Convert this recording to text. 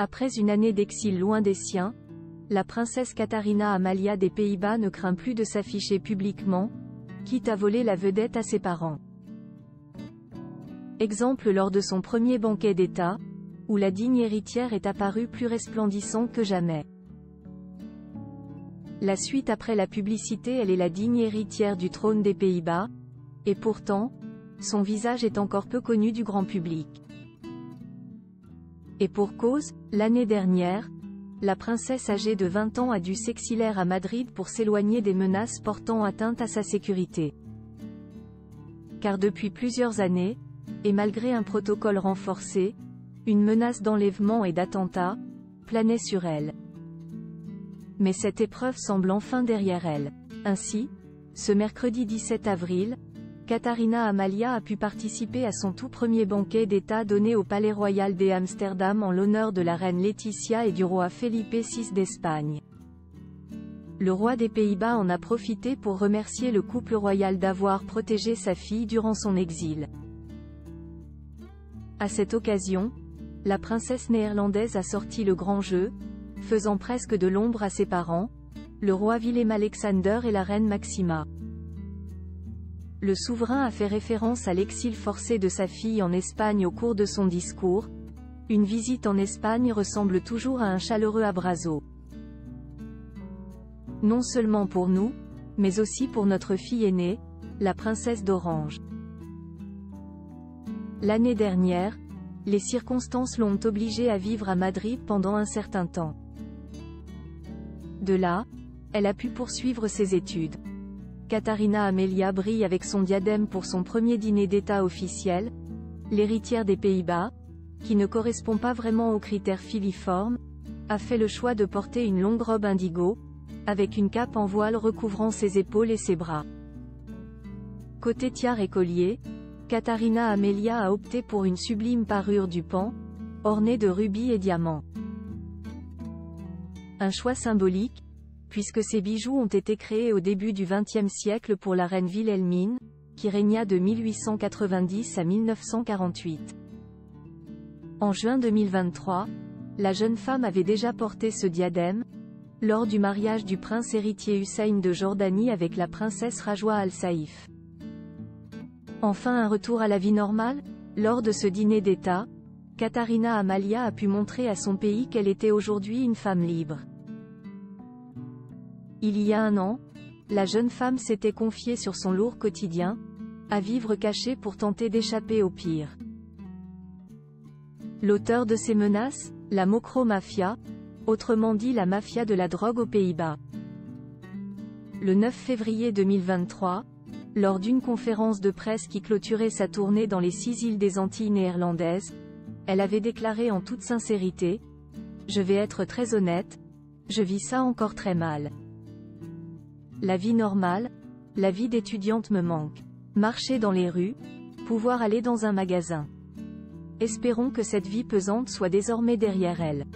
Après une année d'exil loin des siens, la princesse Catharina Amalia des Pays-Bas ne craint plus de s'afficher publiquement, quitte à voler la vedette à ses parents. Exemple lors de son premier banquet d'État, où la digne héritière est apparue plus resplendissante que jamais. La suite après la publicité, elle est la digne héritière du trône des Pays-Bas, et pourtant, son visage est encore peu connu du grand public. Et pour cause, l'année dernière, la princesse âgée de 20 ans a dû s'exiler à Madrid pour s'éloigner des menaces portant atteinte à sa sécurité. Car depuis plusieurs années, et malgré un protocole renforcé, une menace d'enlèvement et d'attentat planait sur elle. Mais cette épreuve semble enfin derrière elle. Ainsi, ce mercredi 17 avril, Catharina Amalia a pu participer à son tout premier banquet d'État donné au Palais Royal d'Amsterdam en l'honneur de la reine Laetitia et du roi Felipe VI d'Espagne. Le roi des Pays-Bas en a profité pour remercier le couple royal d'avoir protégé sa fille durant son exil. À cette occasion, la princesse néerlandaise a sorti le grand jeu, faisant presque de l'ombre à ses parents, le roi Willem-Alexander et la reine Maxima. Le souverain a fait référence à l'exil forcé de sa fille en Espagne au cours de son discours. Une visite en Espagne ressemble toujours à un chaleureux abrazo. Non seulement pour nous, mais aussi pour notre fille aînée, la princesse d'Orange. L'année dernière, les circonstances l'ont obligée à vivre à Madrid pendant un certain temps. De là, elle a pu poursuivre ses études. Catharina Amalia brille avec son diadème pour son premier dîner d'État officiel. L'héritière des Pays-Bas, qui ne correspond pas vraiment aux critères filiformes, a fait le choix de porter une longue robe indigo, avec une cape en voile recouvrant ses épaules et ses bras. Côté tiare et collier, Catharina Amalia a opté pour une sublime parure du pan, ornée de rubis et diamants. Un choix symbolique, puisque ces bijoux ont été créés au début du XXe siècle pour la reine Wilhelmine, qui régna de 1890 à 1948. En juin 2023, la jeune femme avait déjà porté ce diadème, lors du mariage du prince héritier Hussein de Jordanie avec la princesse Rajwa Al Saïf. Enfin un retour à la vie normale? Lors de ce dîner d'État, Catharina Amalia a pu montrer à son pays qu'elle était aujourd'hui une femme libre. Il y a un an, la jeune femme s'était confiée sur son lourd quotidien, à vivre caché pour tenter d'échapper au pire. L'auteur de ces menaces, la Mokro Mafia, autrement dit la mafia de la drogue aux Pays-Bas. Le 9 février 2023, lors d'une conférence de presse qui clôturait sa tournée dans les 6 îles des Antilles néerlandaises, elle avait déclaré en toute sincérité : « Je vais être très honnête, je vis ça encore très mal. La vie normale, la vie d'étudiante me manque. Marcher dans les rues, pouvoir aller dans un magasin. Espérons que cette vie pesante soit désormais derrière elle. »